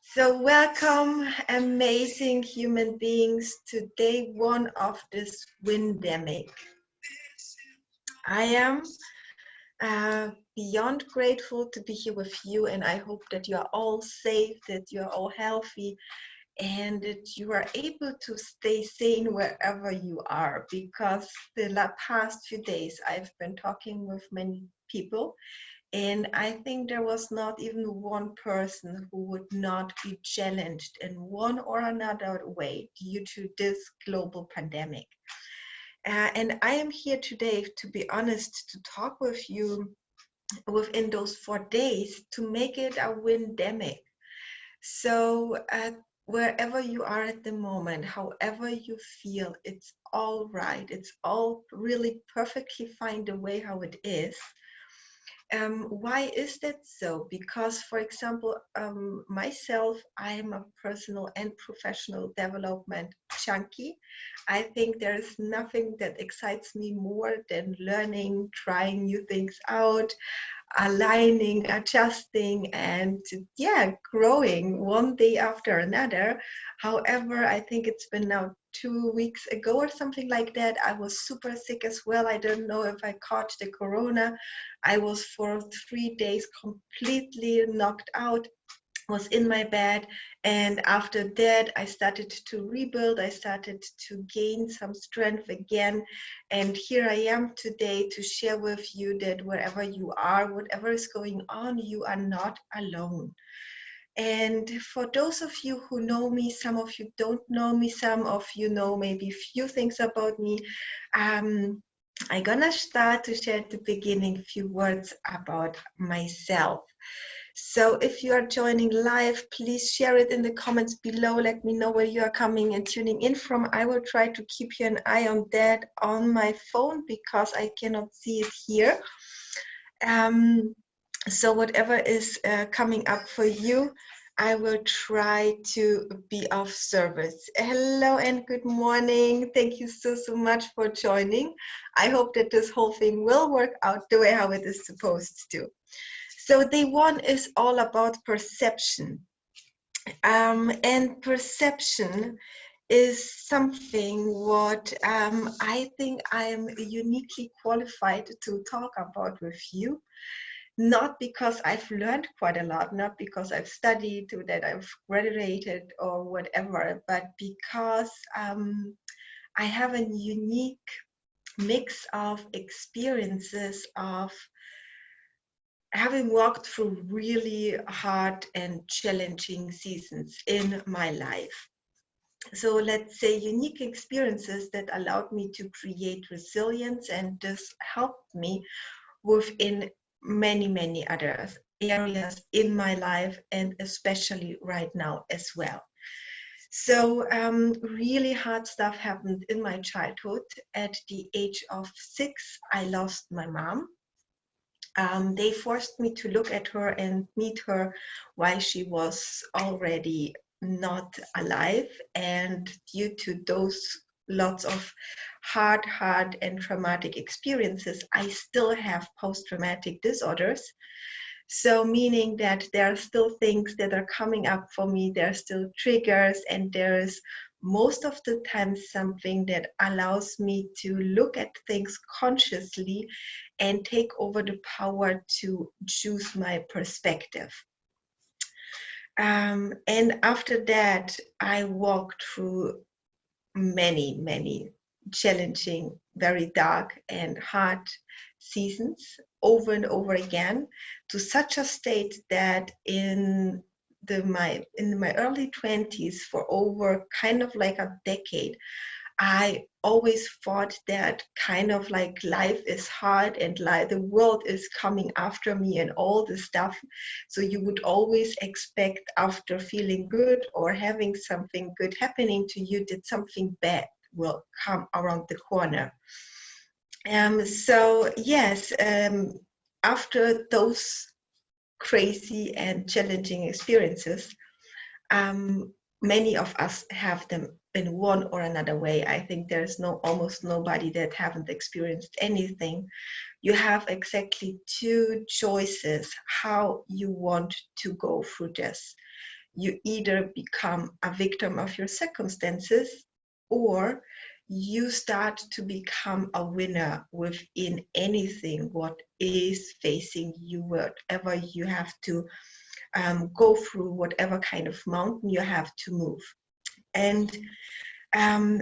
So welcome, amazing human beings, to day one of this WINdemic. I am beyond grateful to be here with you, and I hope that you are all safe, that you are all healthy, and that you are able to stay sane wherever you are, because the past few days I've been talking with many people, and I think there was not even one person who would not be challenged in one or another way due to this global pandemic. And I am here today, to be honest, to talk with you within those 4 days to make it a WINdemic. So wherever you are at the moment, however you feel, it's all right. It's all really perfectly fine the way how it is. Why is that so? Because, for example, myself, I am a personal and professional development junkie. I think there is nothing that excites me more than learning, trying new things out, aligning, adjusting, and growing one day after another. However, I think it's been now 2 weeks ago or something like that. I was super sick as well. I don't know if I caught the corona. I was for 3 days completely knocked out, was in my bed, and after that I started to rebuild. I started to gain some strength again, and here I am today to share with you that wherever you are, whatever is going on, you are not alone. And for those of you who know me, some of you don't know me, some of you know maybe few things about me. I'm gonna start to share at the beginning a few words about myself. So if you are joining live, please share it in the comments below. Let me know where you are coming and tuning in from. I will try to keep you an eye on that on my phone because I cannot see it here. So whatever is coming up for you, I will try to be of service. Hello and good morning. Thank you so much for joining. I hope that this whole thing will work out the way how it is supposed to. So day one is all about perception. And perception is something what I think I am uniquely qualified to talk about with you. Not because I've learned quite a lot, not because I've studied or that I've graduated or whatever, but because I have a unique mix of experiences of having walked through really hard and challenging seasons in my life. So let's say unique experiences that allowed me to create resilience, and this helped me within many other areas in my life, and especially right now as well. So really hard stuff happened in my childhood. At the age of 6, I lost my mom. They forced me to look at her and meet her while she was already not alive. And due to those lots of hard and traumatic experiences, I still have post-traumatic disorders. So meaning that there are still things that are coming up for me, there are still triggers, and there is most of the time something that allows me to look at things consciously and take over the power to choose my perspective. And after that, I walked through many challenging, very dark and hard seasons over and over again, to such a state that in my early 20s, for over kind of like a decade, I always thought that kind of like life is hard and like the world is coming after me and all this stuff. So you would always expect, after feeling good or having something good happening to you, that something bad will come around the corner. So yes, after those crazy and challenging experiences, many of us have them in one or another way. I think there's almost nobody that haven't experienced anything. You have exactly two choices how you want to go through this. You either become a victim of your circumstances, or you start to become a winner within anything what is facing you, whatever you have to go through, whatever kind of mountain you have to move. And um,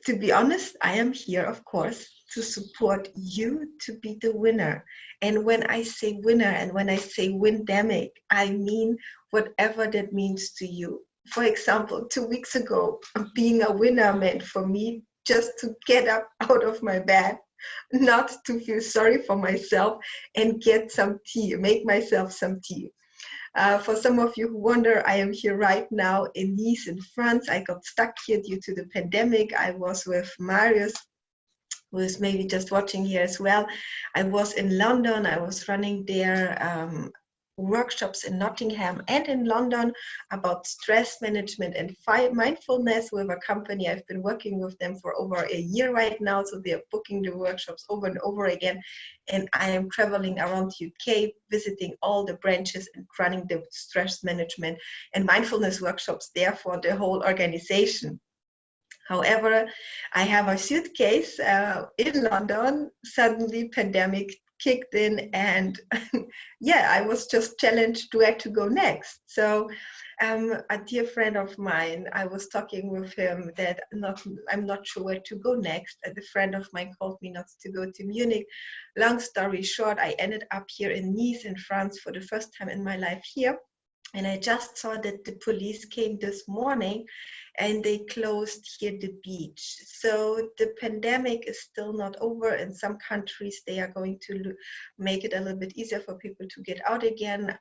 to be honest, I am here, of course, to support you to be the winner. And when I say winner and when I say WINdemic, I mean whatever that means to you. For example, 2 weeks ago, being a winner meant for me just to get up out of my bed, not to feel sorry for myself, and get some tea, make myself some tea. For some of you who wonder, I am here right now in Nice in France. I got stuck here due to the pandemic. I was with Marius, who is maybe just watching here as well. I was in London. I was running their workshops in Nottingham and in London about stress management and mindfulness with a company. I've been working with them for over a year right now, so they're booking the workshops over and over again. And I am traveling around UK, visiting all the branches and running the stress management and mindfulness workshops there for the whole organization. However, I have a suitcase in London. Suddenly, pandemic kicked in, and yeah, I was just challenged where to go next. So, a dear friend of mine, I was talking with him that I'm not sure where to go next. And a friend of mine called me not to go to Munich. Long story short, I ended up here in Nice in France for the first time in my life here. And I just saw that the police came this morning and they closed here the beach. So the pandemic is still not over. In some countries, they are going to make it a little bit easier for people to get out again.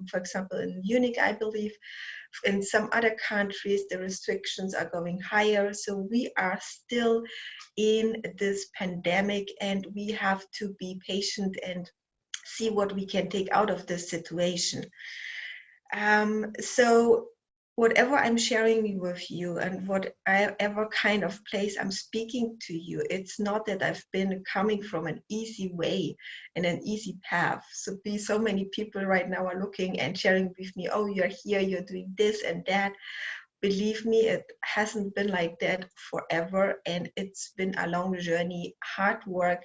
For example, in Munich, I believe. In some other countries, the restrictions are going higher. So we are still in this pandemic, and we have to be patient and see what we can take out of this situation. So whatever I'm sharing with you and whatever kind of place I'm speaking to you, it's not that I've been coming from an easy way and an easy path. So many people right now are looking and sharing with me, oh, you're here, you're doing this and that. Believe me, it hasn't been like that forever, and it's been a long journey, hard work,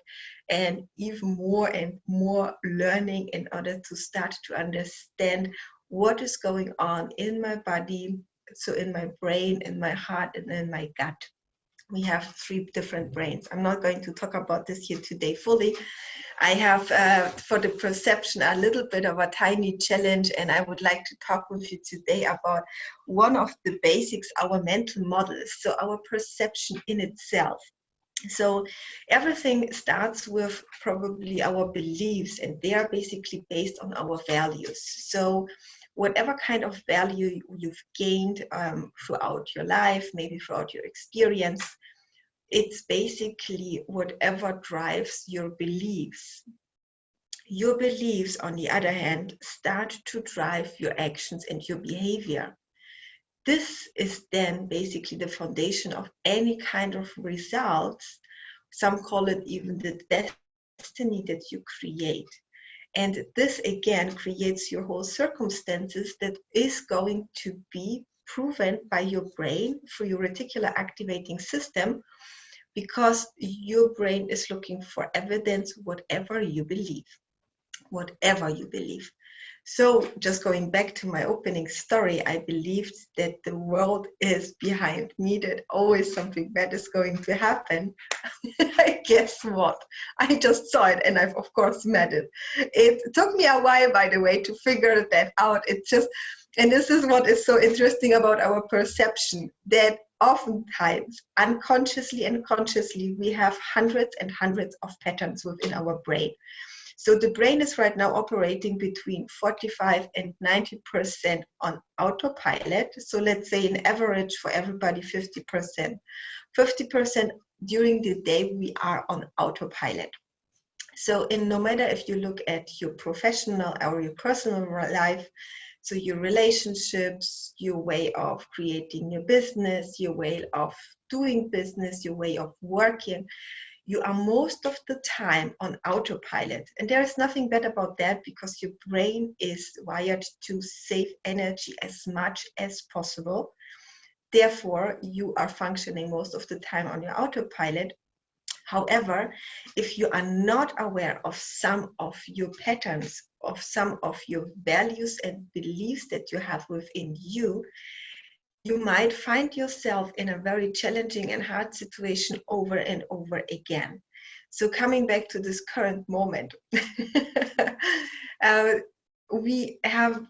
and even more and more learning in order to start to understand what is going on in my body, so in my brain, in my heart, and in my gut. We have 3 different brains. I'm not going to talk about this here today fully. I have, for the perception, a little bit of a tiny challenge, and I would like to talk with you today about one of the basics, our mental models, so our perception in itself. So everything starts with probably our beliefs, and they are basically based on our values. So whatever kind of value you've gained throughout your life, maybe throughout your experience, it's basically whatever drives your beliefs. Your beliefs, on the other hand, start to drive your actions and your behavior. This is then basically the foundation of any kind of results. Some call it even the destiny that you create. And this again creates your whole circumstances that is going to be proven by your brain through your reticular activating system, because your brain is looking for evidence, whatever you believe. Whatever you believe. So just going back to my opening story, I believed that the world is behind me, that always something bad is going to happen. Guess what? I just saw it, and I've of course met it. It took me a while, by the way, to figure that out. It's just, and this is what is so interesting about our perception, that oftentimes, unconsciously and consciously, we have hundreds and hundreds of patterns within our brain. So the brain is right now operating between 45 and 90% on autopilot. So let's say an average for everybody, 50%. 50% during the day, we are on autopilot. So no matter if you look at your professional or your personal life, So your relationships, your way of creating your business, your way of doing business, your way of working, you are most of the time on autopilot. And there is nothing bad about that, because your brain is wired to save energy as much as possible. Therefore, you are functioning most of the time on your autopilot. However, if you are not aware of some of your patterns, of some of your values and beliefs that you have within you, you might find yourself in a very challenging and hard situation over and over again. So coming back to this current moment, we have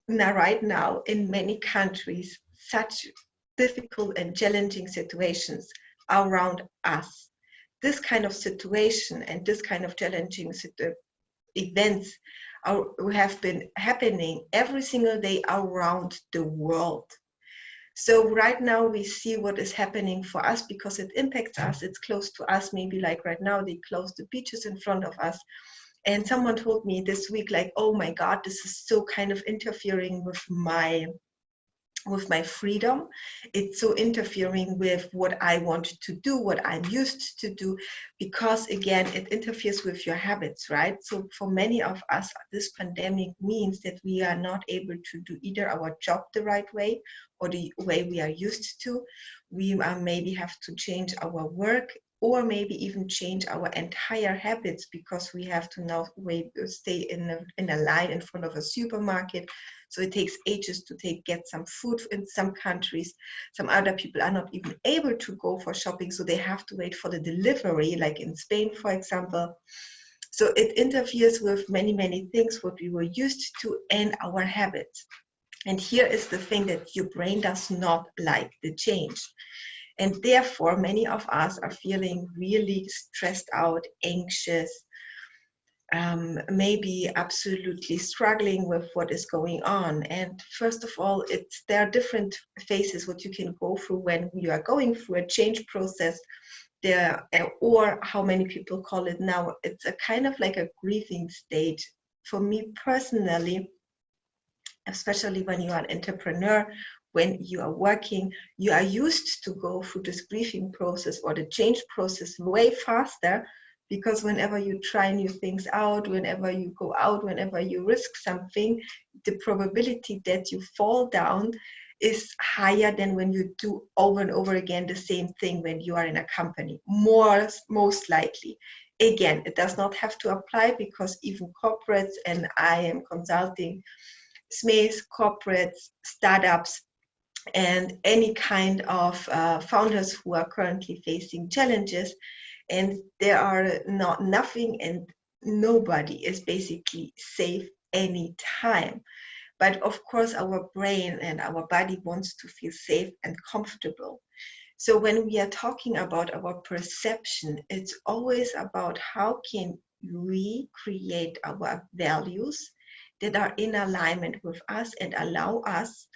now, right now, in many countries, such difficult and challenging situations around us. This kind of situation and this kind of challenging events have been happening every single day around the world. So right now we see what is happening for us because it impacts us. It's close to us. Maybe like right now they close the beaches in front of us. And someone told me this week, like, oh my God, this is so kind of interfering with my freedom. It's so interfering with what I want to do, what I'm used to do, because again, it interferes with your habits, right? So for many of us, this pandemic means that we are not able to do either our job the right way or the way we are used to. We maybe have to change our work, or maybe even change our entire habits, because we have to now stay in a line in front of a supermarket. So it takes ages to get some food in some countries. Some other people are not even able to go for shopping, so they have to wait for the delivery, like in Spain, for example. So it interferes with many, many things, what we were used to, and our habits. And here is the thing, that your brain does not like the change. And therefore, many of us are feeling really stressed out, anxious, maybe absolutely struggling with what is going on. And first of all, there are different phases what you can go through when you are going through a change process. Or how many people call it now, it's a kind of like a grieving state. For me personally, especially when you are an entrepreneur, when you are working, you are used to go through this grieving process or the change process way faster, because whenever you try new things out, whenever you go out, whenever you risk something, the probability that you fall down is higher than when you do over and over again the same thing when you are in a company, most likely. Again, it does not have to apply, because even corporates, and I am consulting SMEs, corporates, startups, and any kind of founders who are currently facing challenges, and there are nothing and nobody is basically safe anytime. But of course, our brain and our body wants to feel safe and comfortable. So when we are talking about our perception, it's always about how can we create our values that are in alignment with us and allow us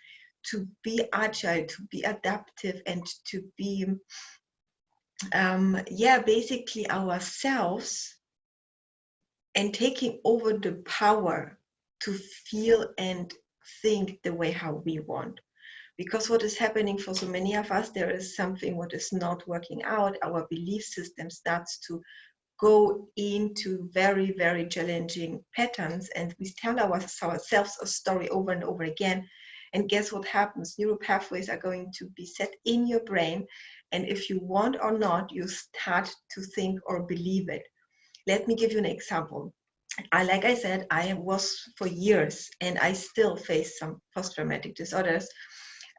to be agile, to be adaptive, and to be, basically ourselves, and taking over the power to feel and think the way how we want. Because what is happening for so many of us, there is something what is not working out. Our belief system starts to go into very, very challenging patterns, and we tell ourselves a story over and over again. And guess what happens? Neural pathways are going to be set in your brain, and if you want or not, you start to think or believe it. Let me give you an example. Like I said, I was for years, and I still face some post-traumatic disorders.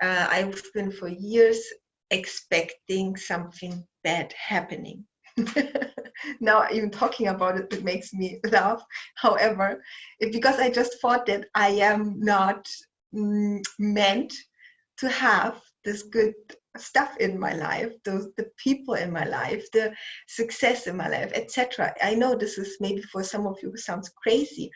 I've been for years expecting something bad happening. Now even talking about it, it makes me laugh. However, because I just thought that I am not meant to have this good stuff in my life, the people in my life, the success in my life, etc. I know this is maybe for some of you sounds crazy,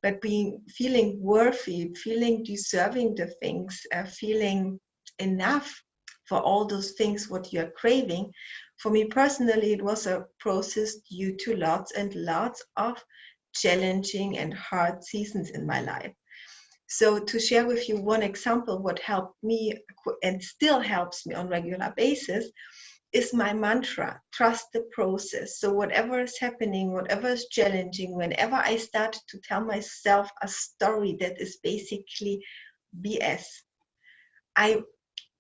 but feeling worthy, feeling deserving the things, feeling enough for all those things what you're craving. For me personally, it was a process due to lots and lots of challenging and hard seasons in my life. So to share with you one example, what helped me and still helps me on regular basis is my mantra, trust the process. So whatever is happening, whatever is challenging, whenever I start to tell myself a story that is basically BS, I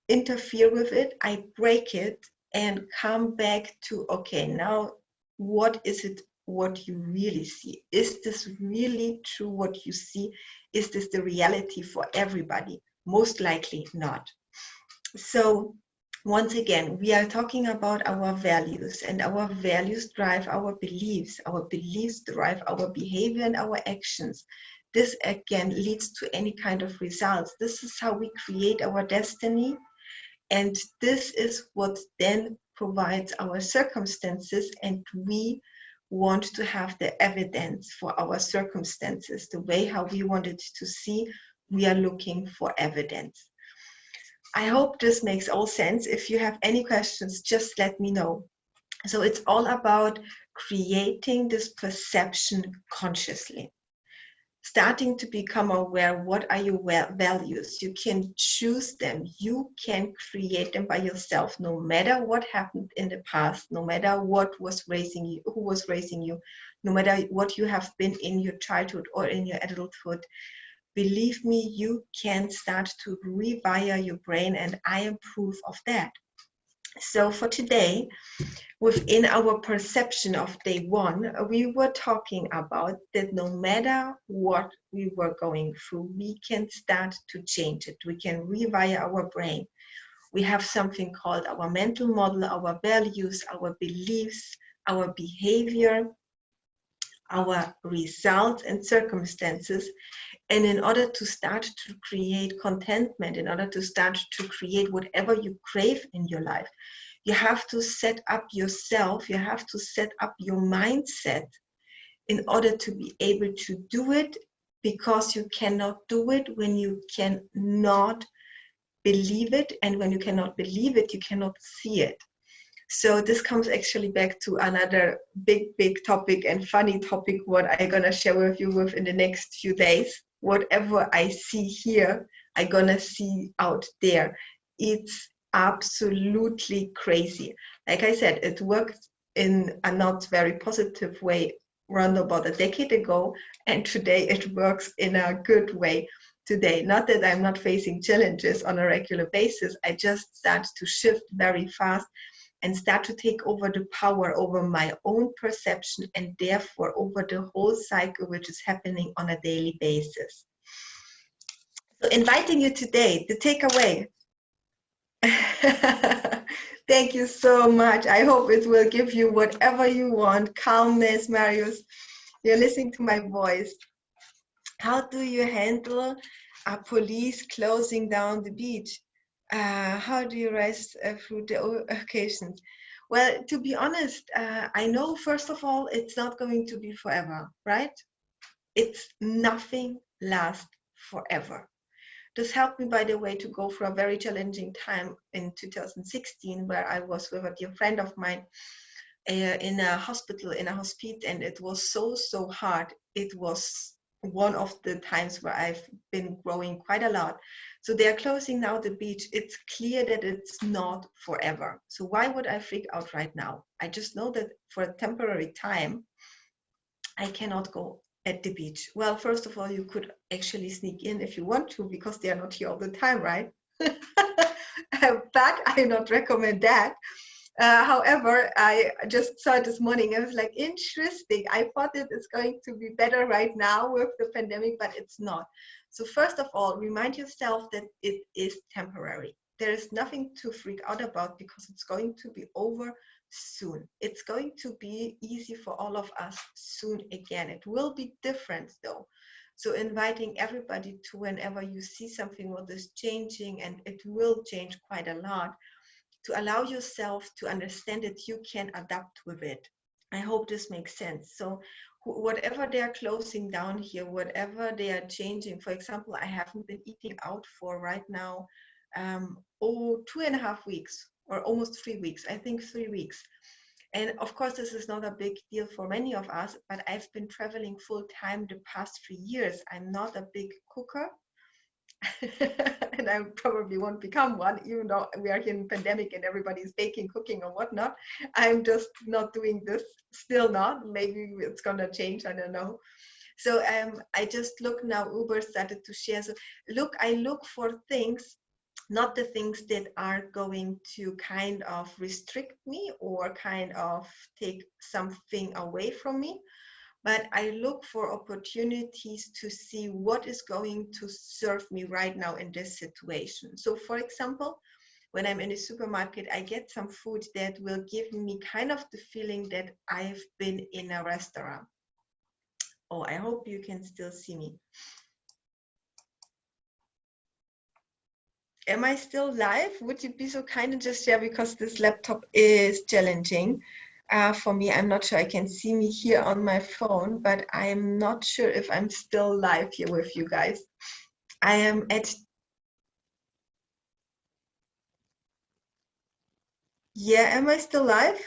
interfere with it, I break it and come back to, okay, now what is it what you really see? Is this really true what you see? Is this the reality for everybody? Most likely not. So once again, we are talking about our values, and our values drive our beliefs drive our behavior and our actions. This again leads to any kind of results. This is how we create our destiny, and this is what then provides our circumstances, and we want to have the evidence for our circumstances, the way how we want it to see. We are looking for evidence. I hope this makes all sense. If you have any questions, just let me know. So it's all about creating this perception consciously. Starting to become aware, what are your values? You can choose them. You can create them by yourself, no matter what happened in the past, no matter what was raising you, who was raising you, no matter what you have been in your childhood or in your adulthood. Believe me, you can start to rewire your brain, and I am proof of that. So for today, within our perception of day one, we were talking about that no matter what we were going through, we can start to change it. We can rewire our brain. We have something called our mental model, our values, our beliefs, our behavior, our results and circumstances. And in order to start to create contentment, in order to start to create whatever you crave in your life, you have to set up yourself, you have to set up your mindset in order to be able to do it, because you cannot do it when you cannot believe it. And when you cannot believe it, you cannot see it. So this comes actually back to another big topic and funny topic, what I'm gonna share with you in the next few days. Whatever I see here, I'm gonna see out there. It's absolutely crazy. Like I said, it worked in a not very positive way around about a decade ago, and today it works in a good way today. Not that I'm not facing challenges on a regular basis, I just start to shift very fast and start to take over the power over my own perception, and therefore over the whole cycle which is happening on a daily basis. So inviting you today, the takeaway. Thank you so much. I hope it will give you whatever you want. Calmness, Marius. You're listening to my voice. How do you handle a police closing down the beach? How do you rise through the occasions? Well, to be honest, I know, first of all, it's not going to be forever, right? It's nothing lasts forever. This helped me, by the way, to go through a very challenging time in 2016, where I was with a dear friend of mine in a hospital, in a hospice, and it was so hard. It was one of the times where I've been growing quite a lot. So they are closing now the beach. It's clear that it's not forever. So why would I freak out right now? I just know that for a temporary time, I cannot go at the beach. Well, first of all, you could actually sneak in if you want to, because they are not here all the time, right? But I not recommend that. However, I just saw it this morning. I was like, interesting. I thought that it's going to be better right now with the pandemic, but it's not. So first of all, remind yourself that it is temporary. There is nothing to freak out about, because it's going to be over soon. It's going to be easy for all of us soon again. It will be different though. So inviting everybody to, whenever you see something what is changing, and it will change quite a lot, to allow yourself to understand that you can adapt with it. I hope this makes sense. So whatever they are closing down here, whatever they are changing, for example, I haven't been eating out for right now 2.5 weeks, or almost 3 weeks, I think 3 weeks. And of course, this is not a big deal for many of us, but I've been traveling full time the past 3 years. I'm not a big cooker. And I probably won't become one, even though we are here in pandemic and everybody's baking, cooking, or whatnot. I'm just not doing this, still not. Maybe it's gonna change, I don't know. So I just look now, Uber started to share. So I look for things, not the things that are going to kind of restrict me or kind of take something away from me, but I look for opportunities to see what is going to serve me right now in this situation. So for example, when I'm in a supermarket, I get some food that will give me kind of the feeling that I've been in a restaurant. Oh, I hope you can still see me. Am I still live? Would you be so kind and just share, because this laptop is challenging for me. I'm not sure I can see me here on my phone, but I'm not sure if I'm still live here with you guys. I am at, yeah, am I still live?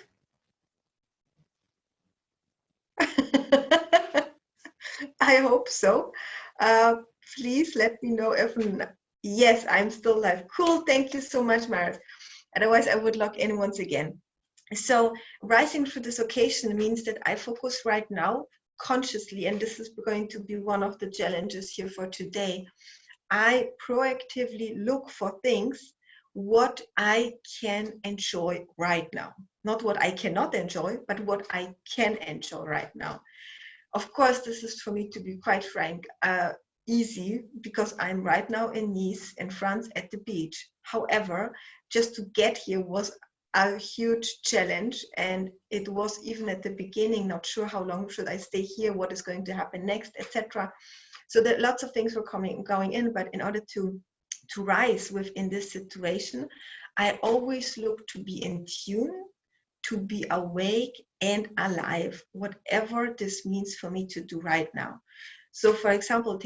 I hope so. Please let me know if, yes, I'm still live. Cool, thank you so much, Maris. Otherwise, I would log in once again. So rising through this occasion means that I focus right now consciously, and this is going to be one of the challenges here for today. I proactively look for things what I can enjoy right now. Not what I cannot enjoy, but what I can enjoy right now. Of course, this is, for me to be quite frank, easy, because I'm right now in Nice, in France, at the beach. However, just to get here was a huge challenge, and it was even at the beginning not sure how long should I stay here, what is going to happen next, etc. So that lots of things were going in, but in order to rise within this situation, I always look to be in tune, to be awake and alive, whatever this means for me to do right now. So for example,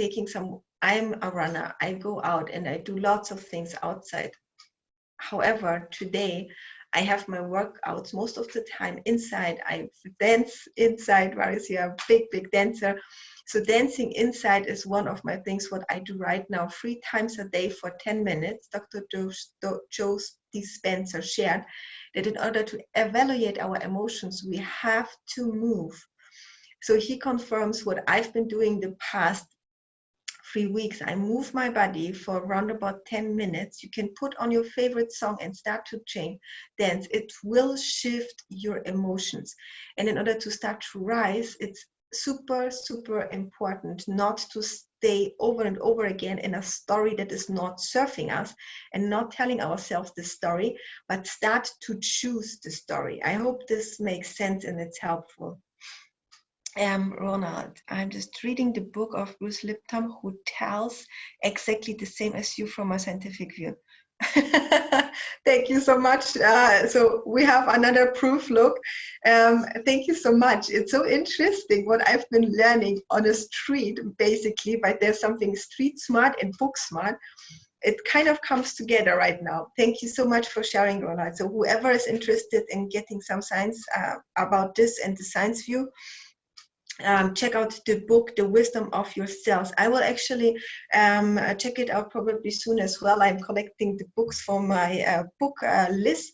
I'm a runner, I go out and I do lots of things outside. However, today I have my workouts most of the time inside. I dance inside. Marisia, a big dancer. So dancing inside is one of my things, what I do right now, 3 times a day for 10 minutes. Dr. Joe Dispenza shared that in order to evaluate our emotions, we have to move. So he confirms what I've been doing the past 3 weeks. I move my body for around about 10 minutes. You can put on your favorite song and start to dance. It will shift your emotions. And in order to start to rise, it's super important not to stay over and over again in a story that is not serving us and not telling ourselves the story, but start to choose the story. I hope this makes sense and it's helpful. Ronald, I'm just reading the book of Bruce Lipton, who tells exactly the same as you from a scientific view. Thank you so much. So we have another proof. Look, thank you so much. It's so interesting what I've been learning on a street, basically, but there's something street smart and book smart. It kind of comes together right now. Thank you so much for sharing, Ronald. So whoever is interested in getting some science about this and the science view, check out the book, The Wisdom of Your Cells. I will actually check it out probably soon as well. I'm collecting the books for my book list.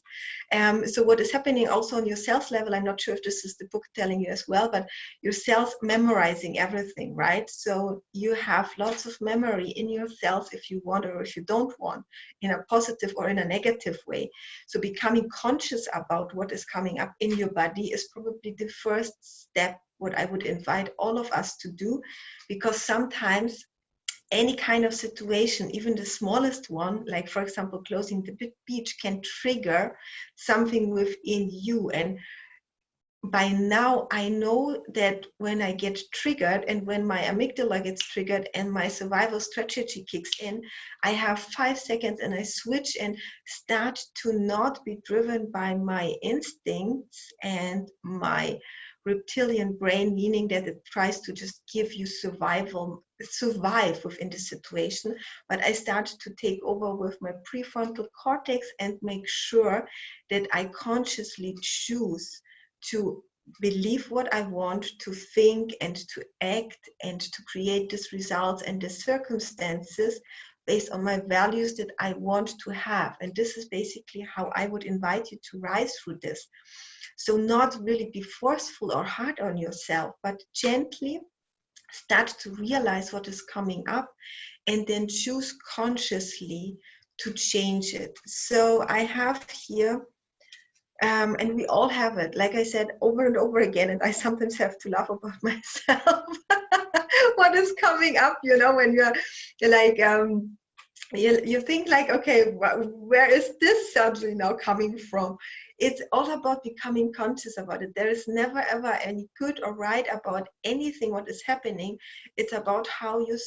So what is happening also on your cells level, I'm not sure if this is the book telling you as well, but your cells memorizing everything, right? So you have lots of memory in your cells if you want or if you don't want, in a positive or in a negative way. So becoming conscious about what is coming up in your body is probably the first step, what I would invite all of us to do, because sometimes any kind of situation, even the smallest one, like for example closing the beach, can trigger something within you. And by now I know that when I get triggered and when my amygdala gets triggered and my survival strategy kicks in, I have 5 seconds and I switch and start to not be driven by my instincts and my reptilian brain, meaning that it tries to just give you survive within the situation, but I start to take over with my prefrontal cortex and make sure that I consciously choose to believe what I want, to think and to act and to create these results and the circumstances based on my values that I want to have. And this is basically how I would invite you to rise through this. So not really be forceful or hard on yourself, but gently start to realize what is coming up and then choose consciously to change it. So I have here, and we all have it, like I said, over and over again, and I sometimes have to laugh about myself. What is coming up, you know, when you're like, you think like, okay, where is this suddenly now coming from? It's all about becoming conscious about it. There is never ever any good or right about anything what is happening. It's about how you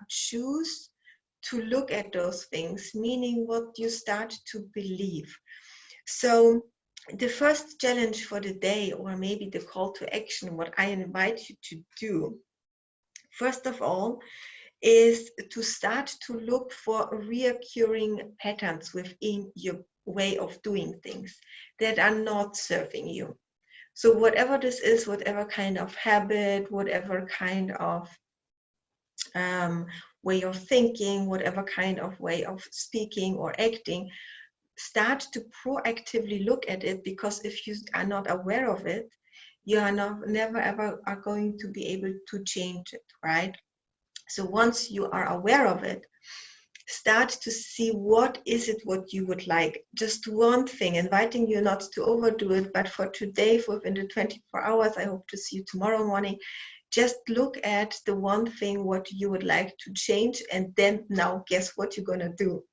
choose to look at those things, meaning what you start to believe. So the first challenge for the day, or maybe the call to action, what I invite you to do, first of all, is to start to look for reoccurring patterns within your way of doing things that are not serving you. So whatever this is, whatever kind of habit, whatever kind of way of thinking, whatever kind of way of speaking or acting, start to proactively look at it, because if you are not aware of it, you are never ever are going to be able to change it, right? So once you are aware of it, start to see what is it what you would like. Just one thing, inviting you not to overdo it, but for today, within the 24 hours, I hope to see you tomorrow morning. Just look at the one thing what you would like to change, and then now guess what you're gonna do.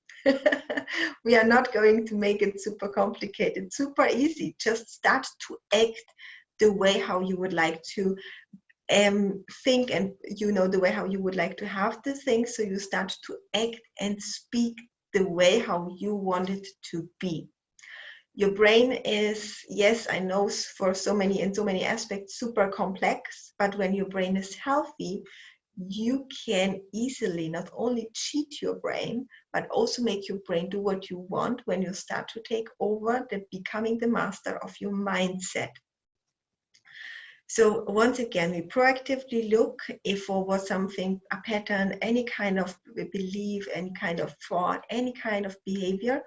We are not going to make it super complicated, super easy. Just start to act the way how you would like to think, and you know, the way how you would like to have the things. So you start to act and speak the way how you want it to be. Your brain is, yes, I know, for so many, in so many aspects, super complex, but when your brain is healthy, you can easily not only cheat your brain, but also make your brain do what you want when you start to take over the becoming the master of your mindset. So once again, we proactively look if for something, a pattern, any kind of belief, any kind of thought, any kind of behavior.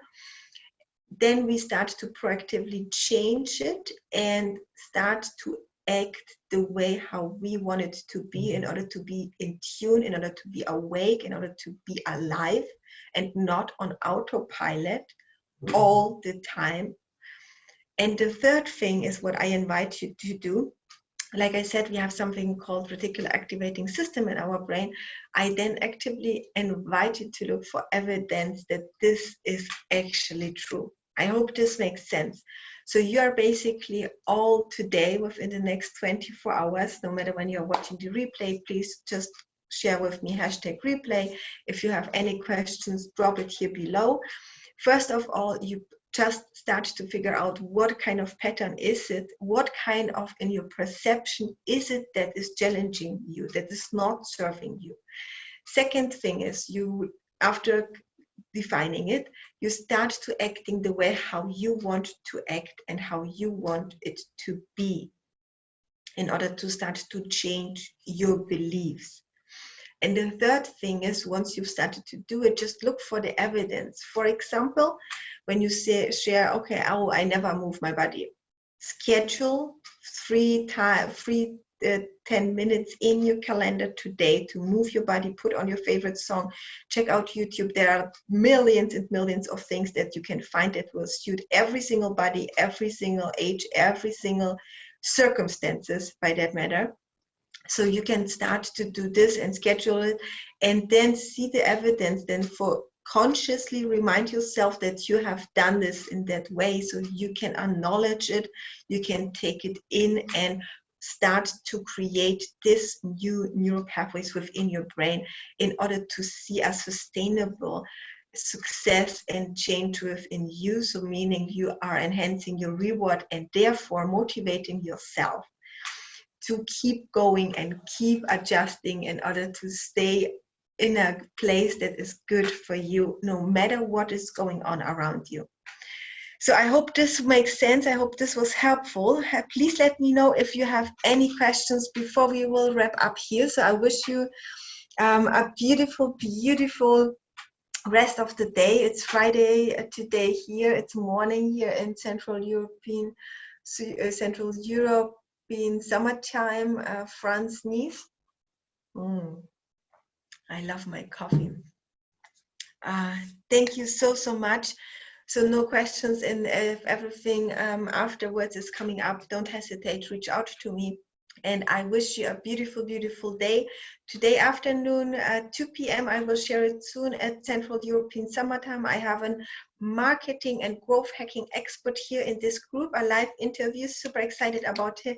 Then we start to proactively change it and start to act the way how we want it to be, in order to be in tune, in order to be awake, in order to be alive and not on autopilot all the time. And the third thing is what I invite you to do. Like I said, we have something called reticular activating system in our brain. I then actively invite you to look for evidence that this is actually true. I hope this makes sense. So you are basically all today, within the next 24 hours, no matter when you're watching the replay, please just share with me #replay. If you have any questions, drop it here below. First of all, you just start to figure out what kind of pattern is it, what kind of, in your perception, is it that is challenging you, that is not serving you. Second thing is, you, after defining it, you start to acting the way how you want to act and how you want it to be, in order to start to change your beliefs. And the third thing is, once you've started to do it, just look for the evidence. For example, when you share, okay, oh, I never move my body. Schedule 10 minutes in your calendar today to move your body, put on your favorite song, check out YouTube. There are millions and millions of things that you can find that will suit every single body, every single age, every single circumstances, by that matter. So you can start to do this and schedule it, and then see the evidence, then for consciously remind yourself that you have done this in that way, so you can acknowledge it, you can take it in and start to create this new neural pathways within your brain, in order to see a sustainable success and change within you. So meaning you are enhancing your reward and therefore motivating yourself to keep going and keep adjusting, in order to stay in a place that is good for you, no matter what is going on around you. So I hope this makes sense. I hope this was helpful. Please let me know if you have any questions before we will wrap up here. So I wish you a beautiful, beautiful rest of the day. It's Friday today here. It's morning here in Central European summertime, France, Nice. I love my coffee. Thank you so much. So no questions, and if everything afterwards is coming up, don't hesitate, reach out to me. And I wish you a beautiful, beautiful day. Today afternoon, 2 p.m., I will share it soon at Central European Summertime. I have a marketing and growth hacking expert here in this group, a live interview. Super excited about it.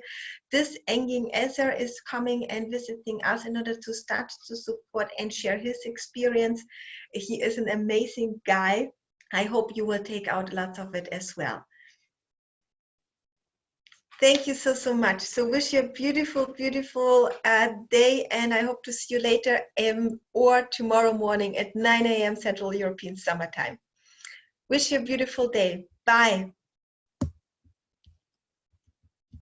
This Engin Ezer is coming and visiting us in order to start to support and share his experience. He is an amazing guy. I hope you will take out lots of it as well. Thank you so much. So wish you a beautiful, beautiful day, and I hope to see you later or tomorrow morning at 9 a.m. Central European Summertime. Wish you a beautiful day. Bye.